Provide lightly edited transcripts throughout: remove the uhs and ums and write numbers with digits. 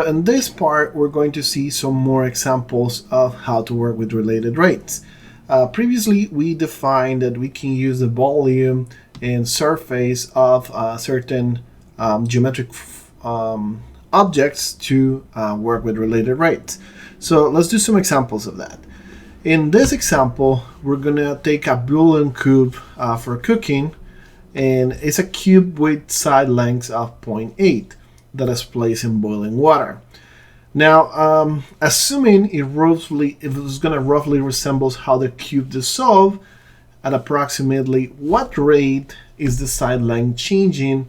In this part, we're going to see some more examples of how to work with related rates. Previously, we defined that we can use the volume and surface of certain geometric objects to work with related rates. So let's do some examples of that. In this example, we're going to take a bouillon cube for cooking, and it's a cube with side lengths of 0.8 that is placed in boiling water. Now, assuming it was going to roughly resembles how the cube dissolves, at approximately what rate is the side length changing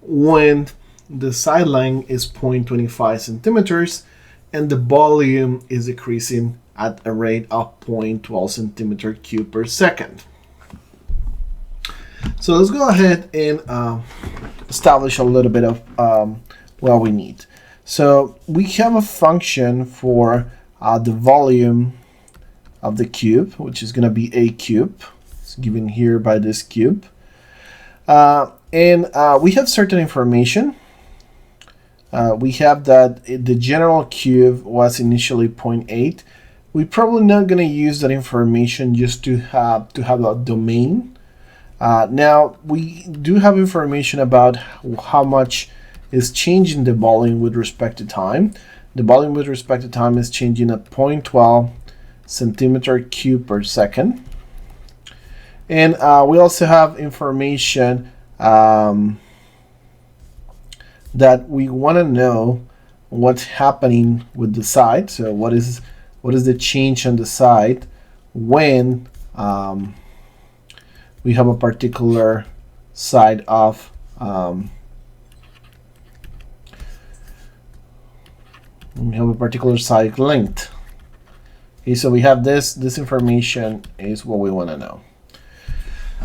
when the side length is 0.25 centimeters and the volume is decreasing at a rate of 0.12 centimeter cube per second. So let's go ahead and establish a little bit of what we need. So we have a function for the volume of the cube, which is going to be a cube. It's given here by this cube. And we have certain information. We have that the general cube was initially 0.8. We're probably not going to use that information just to have a domain. Now, we do have information about how much is changing the volume with respect to time. The volume with respect to time is changing at 0.12 centimeter cube per second. And we also have information that we want to know what's happening with the side. So what is the change on the side when we have a particular side of we have a particular side length. Okay, so we have this information is what we want to know.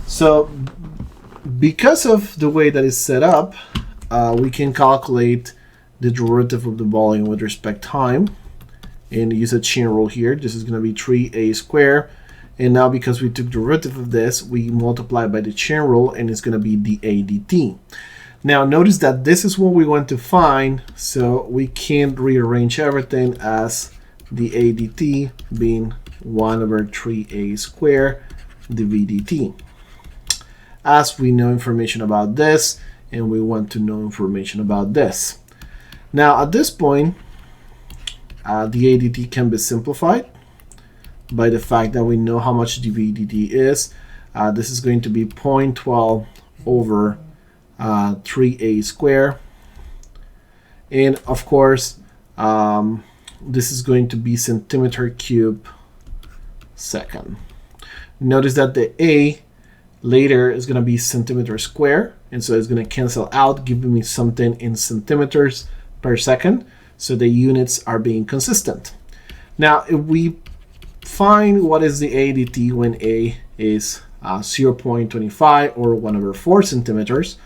So because of the way that it's set up, we can calculate the derivative of the volume with respect to time and use a chain rule here. This is going to be 3a squared. And now because we took derivative of this, we multiply by the chain rule, and it's going to be dA dt. Now notice that this is what we want to find, so we can't rearrange everything as dA dt being 1 over 3a squared dV dt. As we know information about this, and we want to know information about this. Now at this point, dA dt can be simplified by the fact that we know how much dV dt is. This is going to be 0.12 over 3a squared. And of course, this is going to be centimeter cube second. Notice that the a later is going to be centimeter square, and so it's going to cancel out, giving me something in centimeters per second. So the units are being consistent. Now, if we find what is the a dt when a is 0.25 or 1 over 4 centimeters,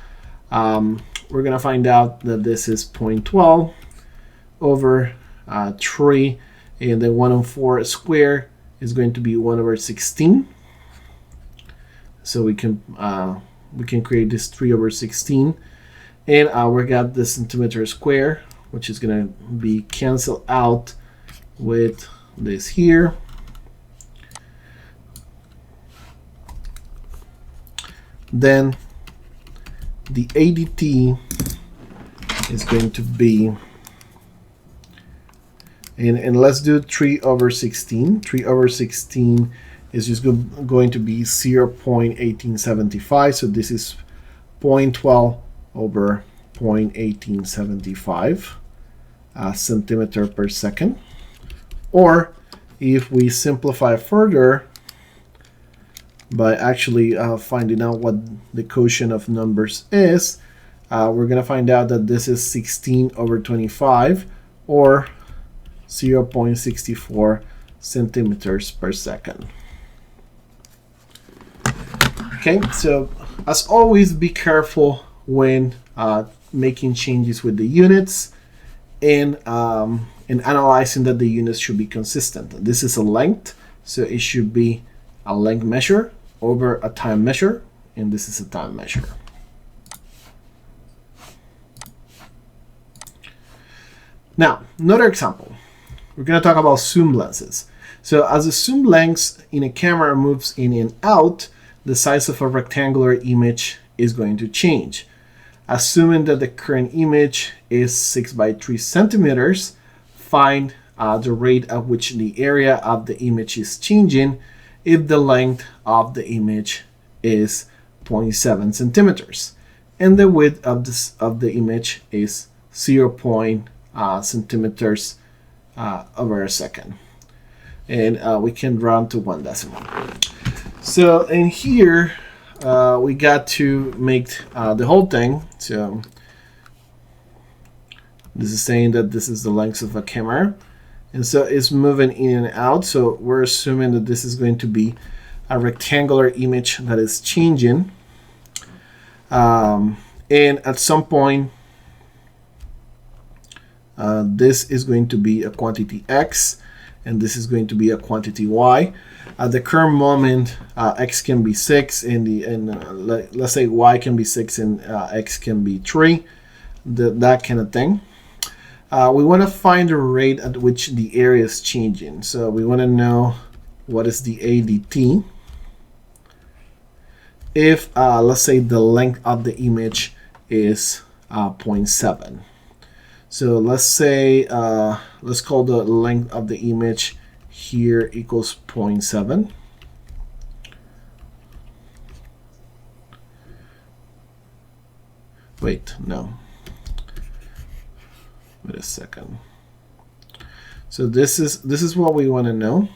we're going to find out that this is 0.12 over 3, and the 1 over 4 square is going to be 1 over 16. So we can create this 3 over 16, and we got the centimeter square, which is going to be canceled out with this here. Then the a dt is going to be, and let's do 3 over 16. 3 over 16 is just going to be 0.1875. So this is 0.12 over 0.1875 centimeter per second. Or if we simplify further by actually finding out what the quotient of numbers is, we're going to find out that this is 16 over 25, or 0.64 centimeters per second. Okay, so as always, be careful when making changes with the units, and analyzing that the units should be consistent. This is a length, so it should be a length measure over a time measure, and this is a time measure. Now, another example. We're going to talk about zoom lenses. So as the zoom length in a camera moves in and out, the size of a rectangular image is going to change. Assuming that the current image is 6 by 3 centimeters, find the rate at which the area of the image is changing if the length of the image is 0.7 centimeters and the width of the image is 0. Centimeters over a second. And we can round to 1 decimal. So in here, we got to make the whole thing. So this is saying that this is the length of a camera. And so it's moving in and out. So we're assuming that this is going to be a rectangular image that is changing. And at some point, this is going to be a quantity x, and this is going to be a quantity y. At the current moment, x can be 6, and let's say y can be 6 and x can be 3, that kind of thing. We want to find the rate at which the area is changing. So we want to know what is the ADT if, let's say, the length of the image is 0.7. So let's say, let's call the length of the image here equals 0.7. Wait, no. Wait a second. So this is what we want to know.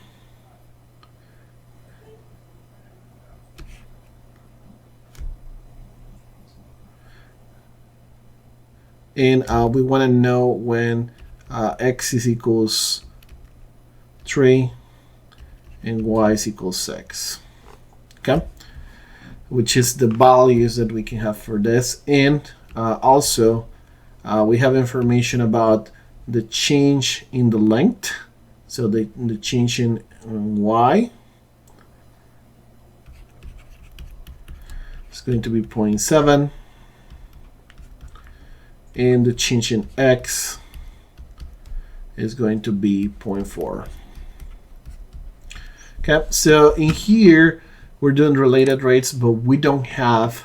And we want to know when x is equals 3 and y is equals 6. Okay, which is the values that we can have for this. And also we have information about the change in the length. So the change in y is going to be 0.7. And the change in x is going to be 0.4. Okay, so in here we're doing related rates, but we don't have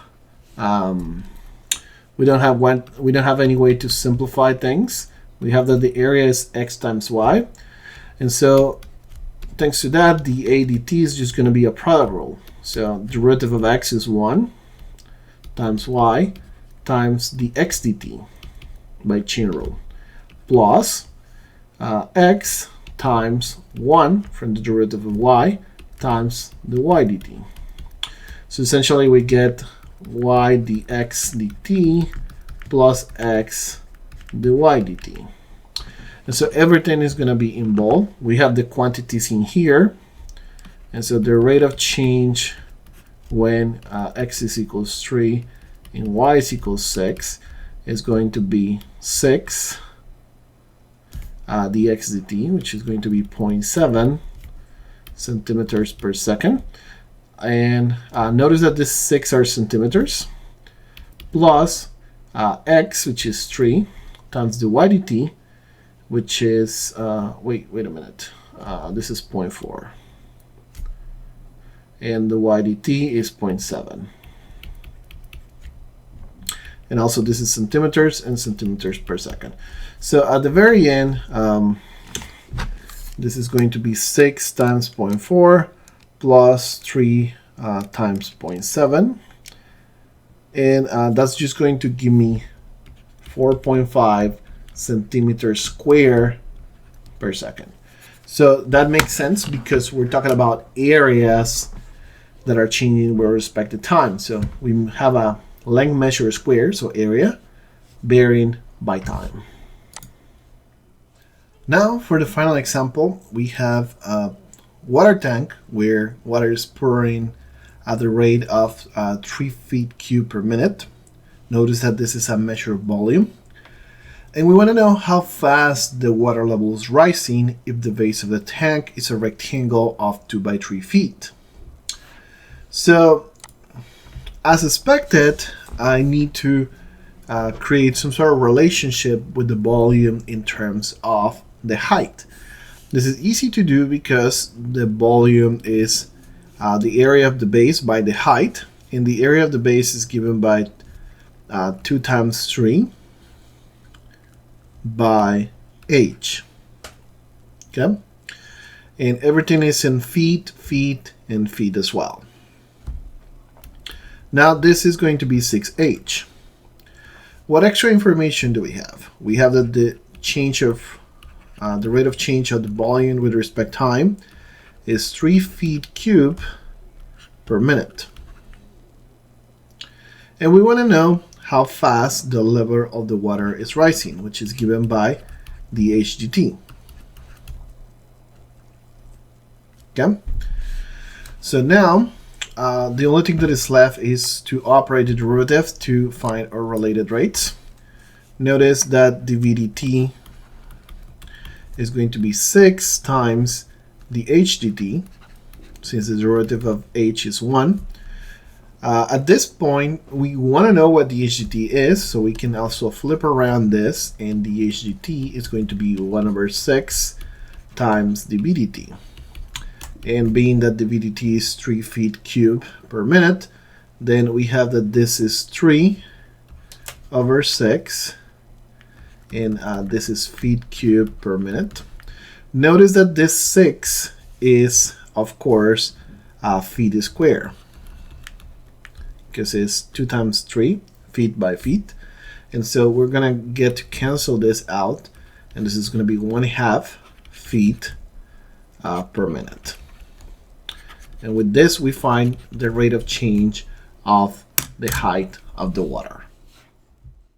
any way to simplify things. We have that the area is x times y, and so thanks to that, the ADT is just going to be a product rule. So derivative of x is 1 times y times the xdt by chain rule plus x times 1 from the derivative of y times the y dt. So essentially we get y dx dt plus x dy dt. And so everything is going to be in bold. We have the quantities in here. And so the rate of change when x is equals 3 and y is equals 6 is going to be 6 dx dt, which is going to be 0.7 centimeters per second. And notice that this 6 are centimeters plus x, which is 3, times the y dt, which is, wait a minute, this is 0.4. And the y dt is 0.7. And also this is centimeters and centimeters per second. So at the very end, this is going to be 6 times 0.4 plus 3 times 0.7. And that's just going to give me 4.5 centimeters square per second. So that makes sense because we're talking about areas that are changing with respect to time. So we have a length measure square, so area, varying by time. Now for the final example, we have a water tank where water is pouring at the rate of 3 feet cubed per minute. Notice that this is a measure of volume. And we want to know how fast the water level is rising if the base of the tank is a rectangle of 2 by 3 feet. So as expected, I need to create some sort of relationship with the volume in terms of the height. This is easy to do because the volume is the area of the base by the height, and the area of the base is given by 2 times 3 by h. Okay? And everything is in feet, feet, and feet as well. Now this is going to be 6h. What extra information do we have? We have that the change of the rate of change of the volume with respect to time is 3 feet cubed per minute. And we want to know how fast the level of the water is rising, which is given by the HDT. Okay? So now, the only thing that is left is to operate the derivative to find our related rates. Notice that the VDT is going to be 6 times the HDT, since the derivative of h is 1. At this point, we want to know what the HDT is, so we can also flip around this, and the HDT is going to be 1/6 times the VDT. And being that the VDT is 3 feet cubed per minute, then we have that this is 3/6, and this is feet cubed per minute. Notice that this 6 is, of course, feet squared, because it's 2 times 3, feet by feet. And so we're going to get to cancel this out, and this is going to be 1/2 feet per minute. And with this, we find the rate of change of the height of the water.